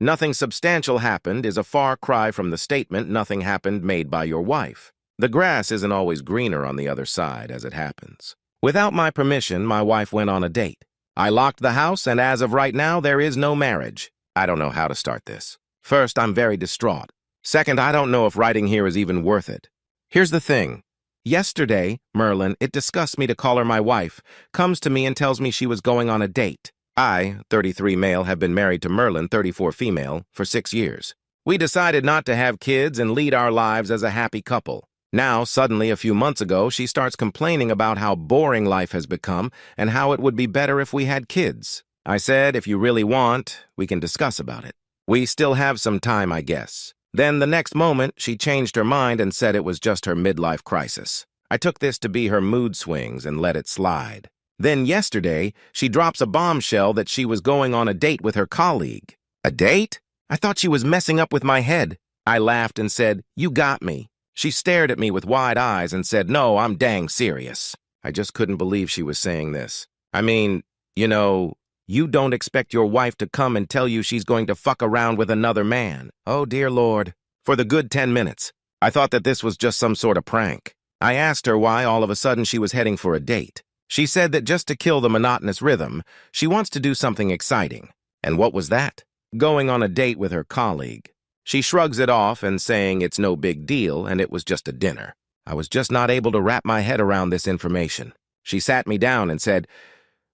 Nothing substantial happened is a far cry from the statement nothing happened made by your wife. The grass isn't always greener on the other side, as it happens. Without my permission, my wife went on a date. I locked the house, and as of right now, there is no marriage. I don't know how to start this. First, I'm very distraught. Second, I don't know if writing here is even worth it. Here's the thing. Yesterday, Merlin, it disgusts me to call her my wife, comes to me and tells me she was going on a date. I, 33 male, have been married to Merlin, 34 female, for 6 years. We decided not to have kids and lead our lives as a happy couple. Now, suddenly, a few months ago, she starts complaining about how boring life has become and how it would be better if we had kids. I said, if you really want, we can discuss about it. We still have some time, I guess. Then the next moment, she changed her mind and said it was just her midlife crisis. I took this to be her mood swings and let it slide. Then yesterday, she drops a bombshell that she was going on a date with her colleague. A date? I thought she was messing up with my head. I laughed and said, "You got me." She stared at me with wide eyes and said, "No, I'm dang serious." I just couldn't believe she was saying this. I mean, you don't expect your wife to come and tell you she's going to fuck around with another man. Oh, dear Lord. For the good 10 minutes, I thought that this was just some sort of prank. I asked her why all of a sudden she was heading for a date. She said that just to kill the monotonous rhythm, she wants to do something exciting. And what was that? Going on a date with her colleague. She shrugs it off and saying it's no big deal and it was just a dinner. I was just not able to wrap my head around this information. She sat me down and said,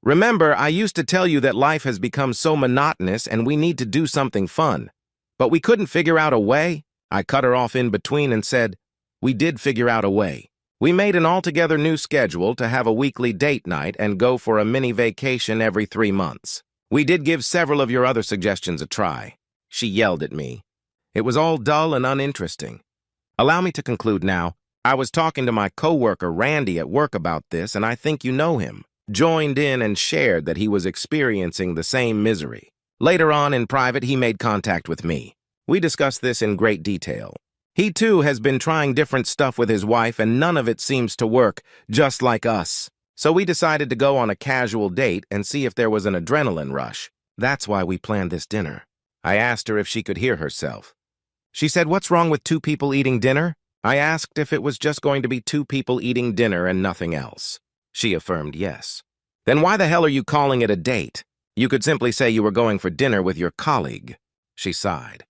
"Remember, I used to tell you that life has become so monotonous and we need to do something fun. But we couldn't figure out a way?" I cut her off in between and said, "We did figure out a way. We made an altogether new schedule to have a weekly date night and go for a mini vacation every 3 months. We did give several of your other suggestions a try." She yelled at me. It was all dull and uninteresting. Allow me to conclude now. I was talking to my coworker Randy at work about this, and I think you know him. Joined in and shared that he was experiencing the same misery. Later on in private, he made contact with me. We discussed this in great detail. He too has been trying different stuff with his wife and none of it seems to work, just like us. So we decided to go on a casual date and see if there was an adrenaline rush. That's why we planned this dinner. I asked her if she could hear herself. She said, "What's wrong with 2 people eating dinner?" I asked if it was just going to be 2 people eating dinner and nothing else. She affirmed yes. "Then why the hell are you calling it a date? You could simply say you were going for dinner with your colleague." She sighed.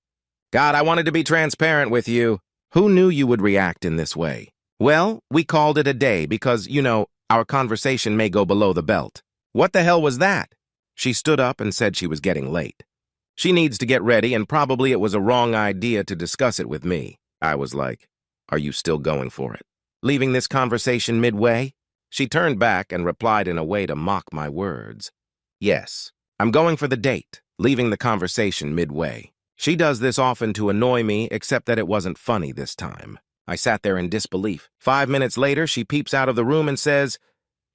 "God, I wanted to be transparent with you. Who knew you would react in this way?" "Well, we called it a day because, our conversation may go below the belt." "What the hell was that?" She stood up and said she was getting late. She needs to get ready and probably it was a wrong idea to discuss it with me. I was like, "Are you still going for it? Leaving this conversation midway?" She turned back and replied in a way to mock my words. "Yes, I'm going for the date, leaving the conversation midway." She does this often to annoy me, except that it wasn't funny this time. I sat there in disbelief. 5 minutes later, she peeps out of the room and says,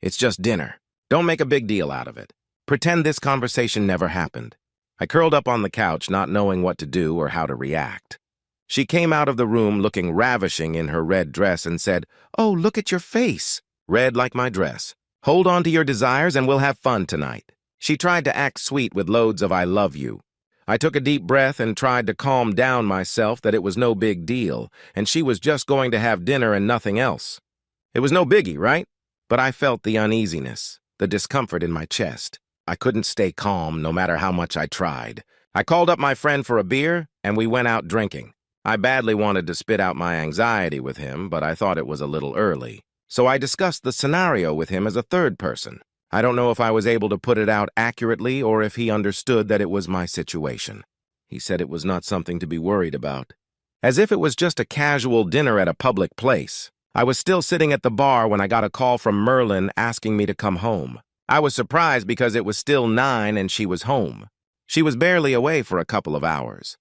"It's just dinner. Don't make a big deal out of it. Pretend this conversation never happened." I curled up on the couch, not knowing what to do or how to react. She came out of the room looking ravishing in her red dress and said, "Oh, look at your face." Red like my dress. "Hold on to your desires and we'll have fun tonight." She tried to act sweet with loads of "I love you." I took a deep breath and tried to calm down myself that it was no big deal, and she was just going to have dinner and nothing else. It was no biggie, right? But I felt the uneasiness, the discomfort in my chest. I couldn't stay calm no matter how much I tried. I called up my friend for a beer, and we went out drinking. I badly wanted to spit out my anxiety with him, but I thought it was a little early. So I discussed the scenario with him as a third person. I don't know if I was able to put it out accurately or if he understood that it was my situation. He said it was not something to be worried about. As if it was just a casual dinner at a public place. I was still sitting at the bar when I got a call from Merlin asking me to come home. I was surprised because it was still 9 and she was home. She was barely away for a couple of hours.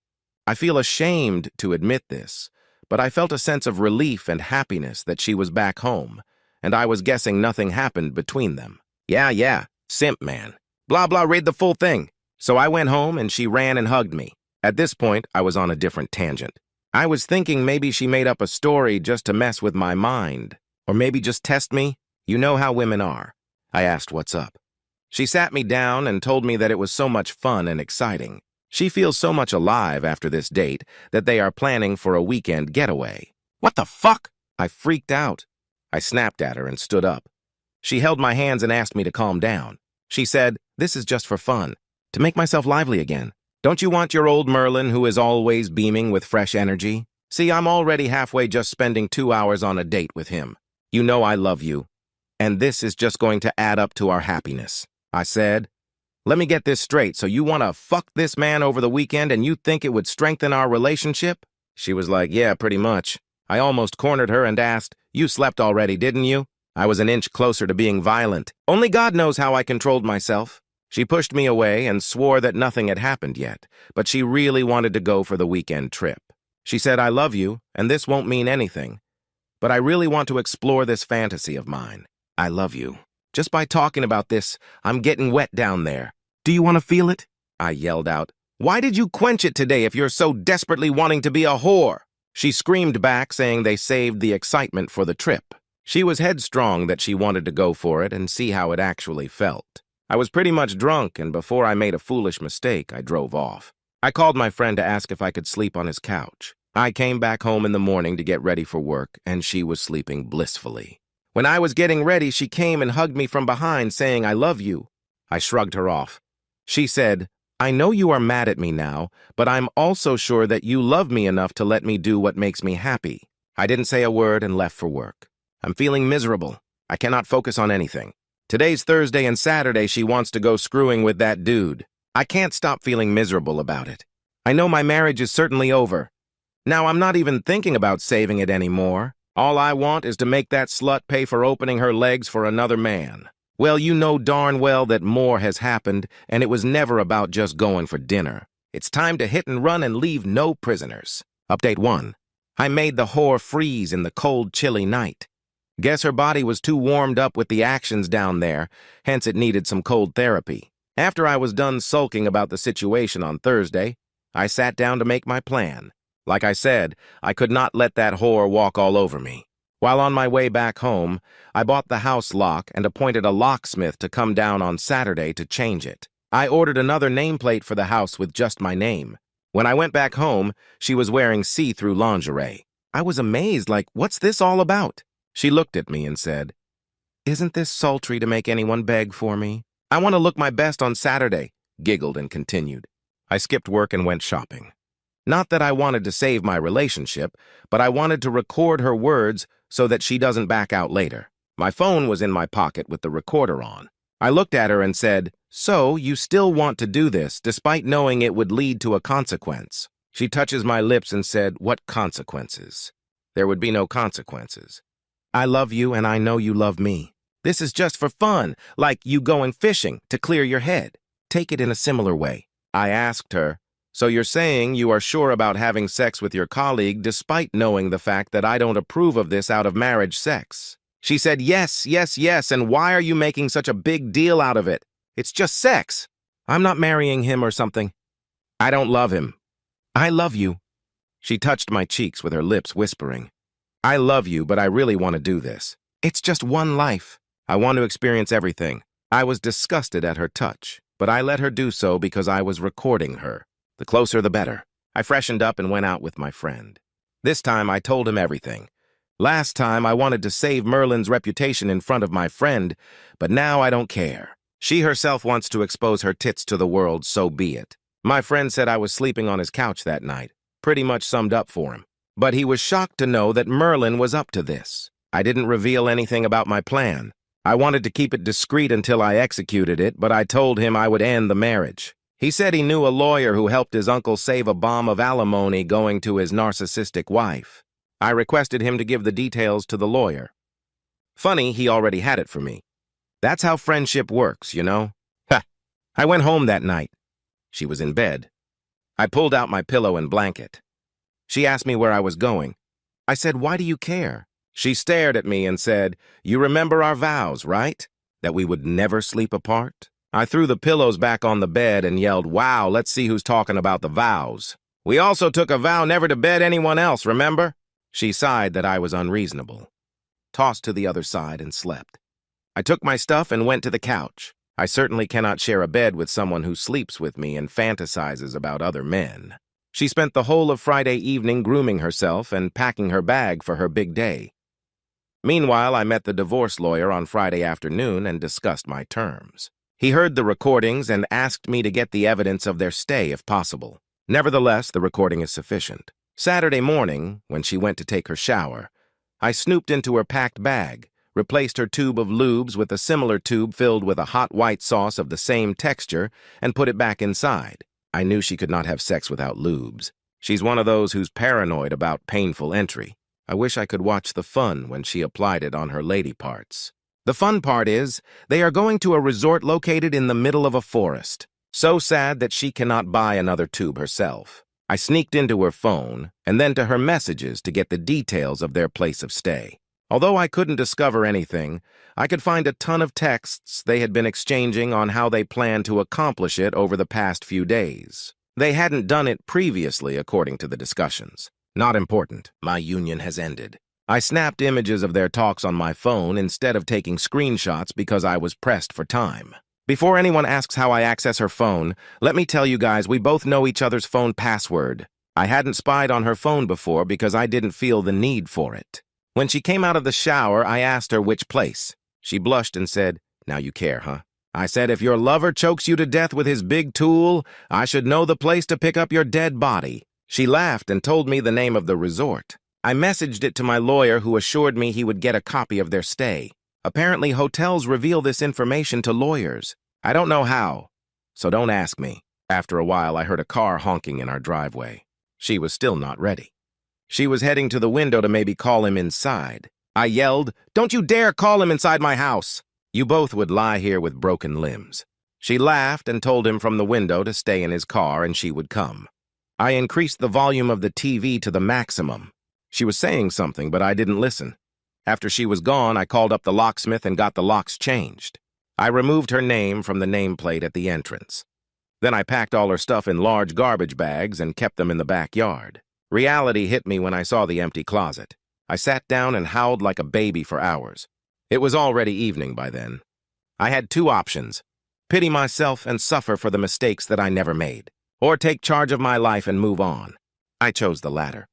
I feel ashamed to admit this, but I felt a sense of relief and happiness that she was back home, and I was guessing nothing happened between them. Yeah, simp man. Blah, blah, read the full thing. So I went home and she ran and hugged me. At this point, I was on a different tangent. I was thinking maybe she made up a story just to mess with my mind, or maybe just test me. You know how women are. I asked what's up. She sat me down and told me that it was so much fun and exciting. She feels so much alive after this date that they are planning for a weekend getaway. What the fuck? I freaked out. I snapped at her and stood up. She held my hands and asked me to calm down. She said, "This is just for fun, to make myself lively again. Don't you want your old Merlin who is always beaming with fresh energy? See, I'm already halfway just spending 2 hours on a date with him. You know I love you, and this is just going to add up to our happiness." I said, "Let me get this straight. So you want to fuck this man over the weekend and you think it would strengthen our relationship?" She was like, "Yeah, pretty much." I almost cornered her and asked, "You slept already, didn't you?" I was an inch closer to being violent. Only God knows how I controlled myself. She pushed me away and swore that nothing had happened yet, but she really wanted to go for the weekend trip. She said, "I love you, and this won't mean anything, but I really want to explore this fantasy of mine. I love you. Just by talking about this, I'm getting wet down there. Do you want to feel it?" I yelled out. "Why did you quench it today if you're so desperately wanting to be a whore?" She screamed back, saying they saved the excitement for the trip. She was headstrong that she wanted to go for it and see how it actually felt. I was pretty much drunk, and before I made a foolish mistake, I drove off. I called my friend to ask if I could sleep on his couch. I came back home in the morning to get ready for work, and she was sleeping blissfully. When I was getting ready, she came and hugged me from behind, saying, "I love you." I shrugged her off. She said, "I know you are mad at me now, but I'm also sure that you love me enough to let me do what makes me happy." I didn't say a word and left for work. I'm feeling miserable. I cannot focus on anything. Today's Thursday and Saturday she wants to go screwing with that dude. I can't stop feeling miserable about it. I know my marriage is certainly over. Now I'm not even thinking about saving it anymore. All I want is to make that slut pay for opening her legs for another man. Well, you know darn well that more has happened, and it was never about just going for dinner. It's time to hit and run and leave no prisoners. Update 1. I made the whore freeze in the cold, chilly night. Guess her body was too warmed up with the actions down there, hence it needed some cold therapy. After I was done sulking about the situation on Thursday, I sat down to make my plan. Like I said, I could not let that whore walk all over me. While on my way back home, I bought the house lock and appointed a locksmith to come down on Saturday to change it. I ordered another nameplate for the house with just my name. When I went back home, she was wearing see-through lingerie. I was amazed, like, what's this all about? She looked at me and said, "Isn't this sultry to make anyone beg for me? I want to look my best on Saturday," giggled and continued. I skipped work and went shopping. Not that I wanted to save my relationship, but I wanted to record her words so that she doesn't back out later. My phone was in my pocket with the recorder on. I looked at her and said, "So, you still want to do this, despite knowing it would lead to a consequence?" She touches my lips and said, "What consequences?" There would be no consequences. I love you and I know you love me. This is just for fun, like you going fishing to clear your head. Take it in a similar way. I asked her, "So you're saying you are sure about having sex with your colleague despite knowing the fact that I don't approve of this out of marriage sex?" She said, "Yes, yes, yes, and why are you making such a big deal out of it? It's just sex. I'm not marrying him or something. I don't love him. I love you." She touched my cheeks with her lips, whispering, "I love you, but I really want to do this. It's just one life. I want to experience everything." I was disgusted at her touch, but I let her do so because I was recording her. The closer, the better. I freshened up and went out with my friend. This time, I told him everything. Last time, I wanted to save Merlin's reputation in front of my friend, but now I don't care. She herself wants to expose her tits to the world, so be it. My friend said I was sleeping on his couch that night. Pretty much summed up for him. But he was shocked to know that Merlin was up to this. I didn't reveal anything about my plan. I wanted to keep it discreet until I executed it, but I told him I would end the marriage. He said he knew a lawyer who helped his uncle save a bomb of alimony going to his narcissistic wife. I requested him to give the details to the lawyer. Funny, he already had it for me. That's how friendship works, you know? Ha! I went home that night. She was in bed. I pulled out my pillow and blanket. She asked me where I was going. I said, "Why do you care?" She stared at me and said, "You remember our vows, right? That we would never sleep apart?" I threw the pillows back on the bed and yelled, "Wow, let's see who's talking about the vows. We also took a vow never to bed anyone else, remember?" She sighed that I was unreasonable, tossed to the other side and slept. I took my stuff and went to the couch. I certainly cannot share a bed with someone who sleeps with me and fantasizes about other men. She spent the whole of Friday evening grooming herself and packing her bag for her big day. Meanwhile, I met the divorce lawyer on Friday afternoon and discussed my terms. He heard the recordings and asked me to get the evidence of their stay if possible. Nevertheless, the recording is sufficient. Saturday morning, when she went to take her shower, I snooped into her packed bag, replaced her tube of lubes with a similar tube filled with a hot white sauce of the same texture, and put it back inside. I knew she could not have sex without lubes. She's one of those who's paranoid about painful entry. I wish I could watch the fun when she applied it on her lady parts. The fun part is, they are going to a resort located in the middle of a forest. So sad that she cannot buy another tube herself. I sneaked into her phone and then to her messages to get the details of their place of stay. Although I couldn't discover anything, I could find a ton of texts they had been exchanging on how they planned to accomplish it over the past few days. They hadn't done it previously, according to the discussions. Not important. My union has ended. I snapped images of their talks on my phone instead of taking screenshots because I was pressed for time. Before anyone asks how I access her phone, let me tell you guys we both know each other's phone password. I hadn't spied on her phone before because I didn't feel the need for it. When she came out of the shower, I asked her which place. She blushed and said, "Now you care, huh?" I said, "If your lover chokes you to death with his big tool, I should know the place to pick up your dead body." She laughed and told me the name of the resort. I messaged it to my lawyer, who assured me he would get a copy of their stay. Apparently, hotels reveal this information to lawyers. I don't know how, so don't ask me. After a while, I heard a car honking in our driveway. She was still not ready. She was heading to the window to maybe call him inside. I yelled, "Don't you dare call him inside my house! You both would lie here with broken limbs." She laughed and told him from the window to stay in his car and she would come. I increased the volume of the TV to the maximum. She was saying something, but I didn't listen. After she was gone, I called up the locksmith and got the locks changed. I removed her name from the nameplate at the entrance. Then I packed all her stuff in large garbage bags and kept them in the backyard. Reality hit me when I saw the empty closet. I sat down and howled like a baby for hours. It was already evening by then. I had two options: pity myself and suffer for the mistakes that I never made, or take charge of my life and move on. I chose the latter.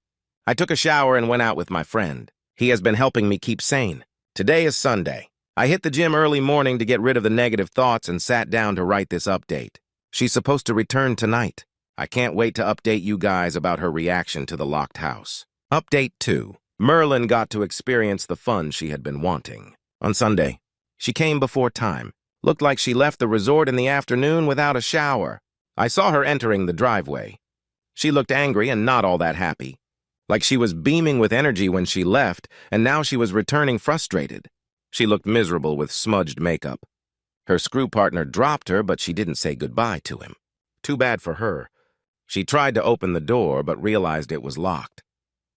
I took a shower and went out with my friend. He has been helping me keep sane. Today is Sunday. I hit the gym early morning to get rid of the negative thoughts and sat down to write this update. She's supposed to return tonight. I can't wait to update you guys about her reaction to the locked house. Update 2. Merlin got to experience the fun she had been wanting. On Sunday, she came before time. Looked like she left the resort in the afternoon without a shower. I saw her entering the driveway. She looked angry and not all that happy. Like she was beaming with energy when she left, and now she was returning frustrated. She looked miserable with smudged makeup. Her screw partner dropped her, but she didn't say goodbye to him. Too bad for her. She tried to open the door, but realized it was locked.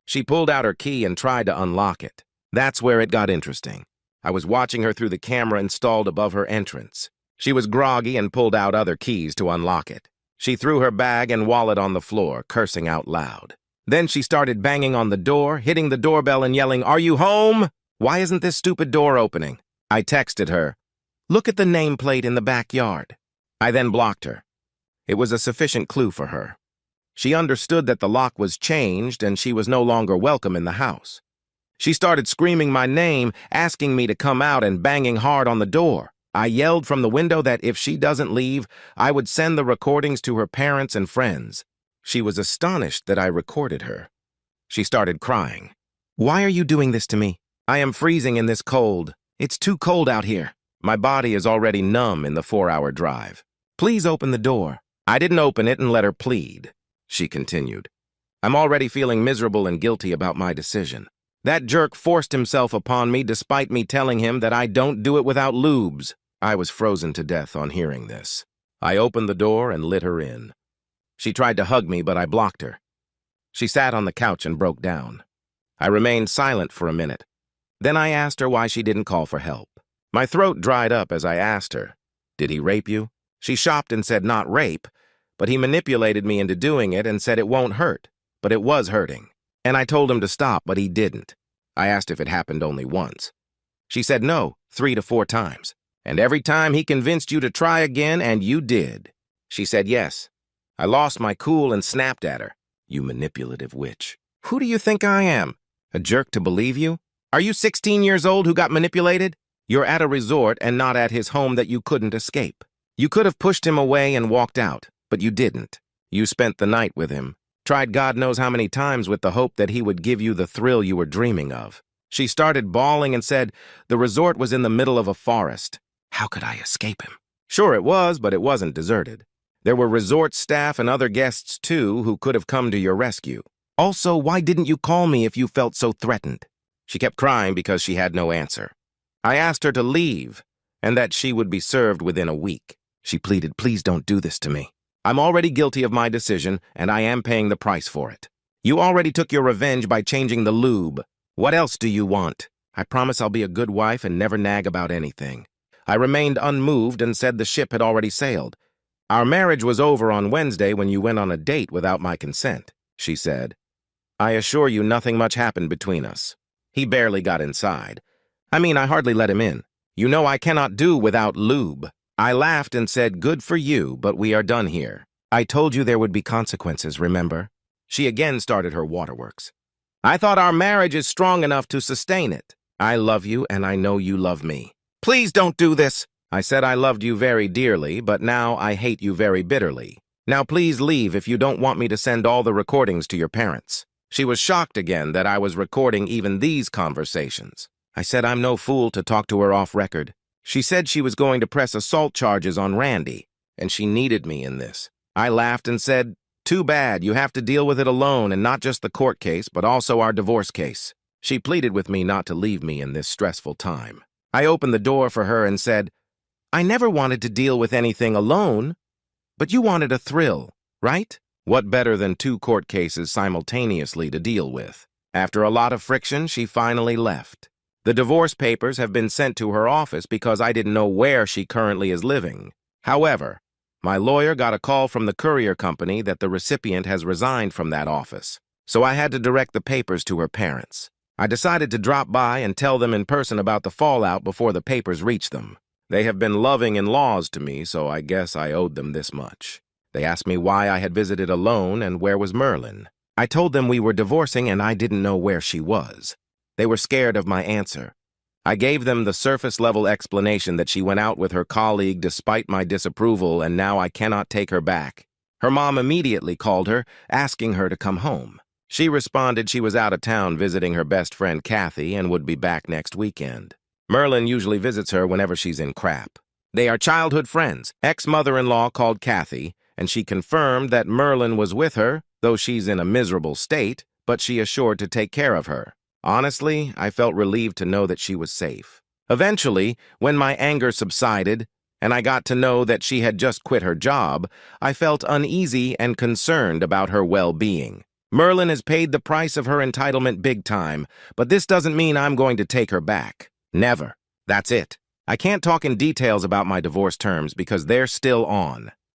She pulled out her key and tried to unlock it. That's where it got interesting. I was watching her through the camera installed above her entrance. She was groggy and pulled out other keys to unlock it. She threw her bag and wallet on the floor, cursing out loud. Then she started banging on the door, hitting the doorbell and yelling, "Are you home? Why isn't this stupid door opening?" I texted her, "Look at the nameplate in the backyard." I then blocked her. It was a sufficient clue for her. She understood that the lock was changed and she was no longer welcome in the house. She started screaming my name, asking me to come out and banging hard on the door. I yelled from the window that if she doesn't leave, I would send the recordings to her parents and friends. She was astonished that I recorded her. She started crying. "Why are you doing this to me? I am freezing in this cold. It's too cold out here. My body is already numb in the 4-hour drive. Please open the door." I didn't open it and let her plead. She continued, "I'm already feeling miserable and guilty about my decision. That jerk forced himself upon me despite me telling him that I don't do it without lubes." I was frozen to death on hearing this. I opened the door and let her in. She tried to hug me, but I blocked her. She sat on the couch and broke down. I remained silent for a minute. Then I asked her why she didn't call for help. My throat dried up as I asked her, "Did he rape you?" She shopped and said not rape, but he manipulated me into doing it and said it won't hurt, but it was hurting. And I told him to stop, but he didn't. I asked if it happened only once. She said no, 3 to 4 times. And every time he convinced you to try again, and you did. She said yes. I lost my cool and snapped at her. You manipulative witch. Who do you think I am? A jerk to believe you? Are you 16 years old who got manipulated? You're at a resort and not at his home that you couldn't escape. You could have pushed him away and walked out, but you didn't. You spent the night with him, tried God knows how many times with the hope that he would give you the thrill you were dreaming of. She started bawling and said the resort was in the middle of a forest. How could I escape him? Sure it was, but it wasn't deserted. There were resort staff and other guests, too, who could have come to your rescue. Also, why didn't you call me if you felt so threatened? She kept crying because she had no answer. I asked her to leave, and that she would be served within a week. She pleaded, please don't do this to me. I'm already guilty of my decision, and I am paying the price for it. You already took your revenge by changing the lube. What else do you want? I promise I'll be a good wife and never nag about anything. I remained unmoved and said the ship had already sailed. Our marriage was over on Wednesday when you went on a date without my consent, she said. I assure you nothing much happened between us. He barely got inside. I hardly let him in. You know I cannot do without lube. I laughed and said, good for you, but we are done here. I told you there would be consequences, remember? She again started her waterworks. I thought our marriage is strong enough to sustain it. I love you, and I know you love me. Please don't do this. I said I loved you very dearly, but now I hate you very bitterly. Now please leave if you don't want me to send all the recordings to your parents. She was shocked again that I was recording even these conversations. I said I'm no fool to talk to her off record. She said she was going to press assault charges on Randy, and she needed me in this. I laughed and said, too bad, you have to deal with it alone, and not just the court case, but also our divorce case. She pleaded with me not to leave me in this stressful time. I opened the door for her and said, I never wanted to deal with anything alone, but you wanted a thrill, right? What better than 2 court cases simultaneously to deal with? After a lot of friction, she finally left. The divorce papers have been sent to her office because I didn't know where she currently is living. However, my lawyer got a call from the courier company that the recipient has resigned from that office, so I had to direct the papers to her parents. I decided to drop by and tell them in person about the fallout before the papers reached them. They have been loving in-laws to me, so I guess I owed them this much. They asked me why I had visited alone and where was Merlin. I told them we were divorcing and I didn't know where she was. They were scared of my answer. I gave them the surface-level explanation that she went out with her colleague despite my disapproval and now I cannot take her back. Her mom immediately called her, asking her to come home. She responded she was out of town visiting her best friend Kathy and would be back next weekend. Merlin usually visits her whenever she's in crap. They are childhood friends. Ex-mother-in-law called Kathy, and she confirmed that Merlin was with her, though she's in a miserable state, but she assured to take care of her. Honestly, I felt relieved to know that she was safe. Eventually, when my anger subsided, and I got to know that she had just quit her job, I felt uneasy and concerned about her well-being. Merlin has paid the price of her entitlement big time, but this doesn't mean I'm going to take her back. Never. That's it. I can't talk in details about my divorce terms because they're still on.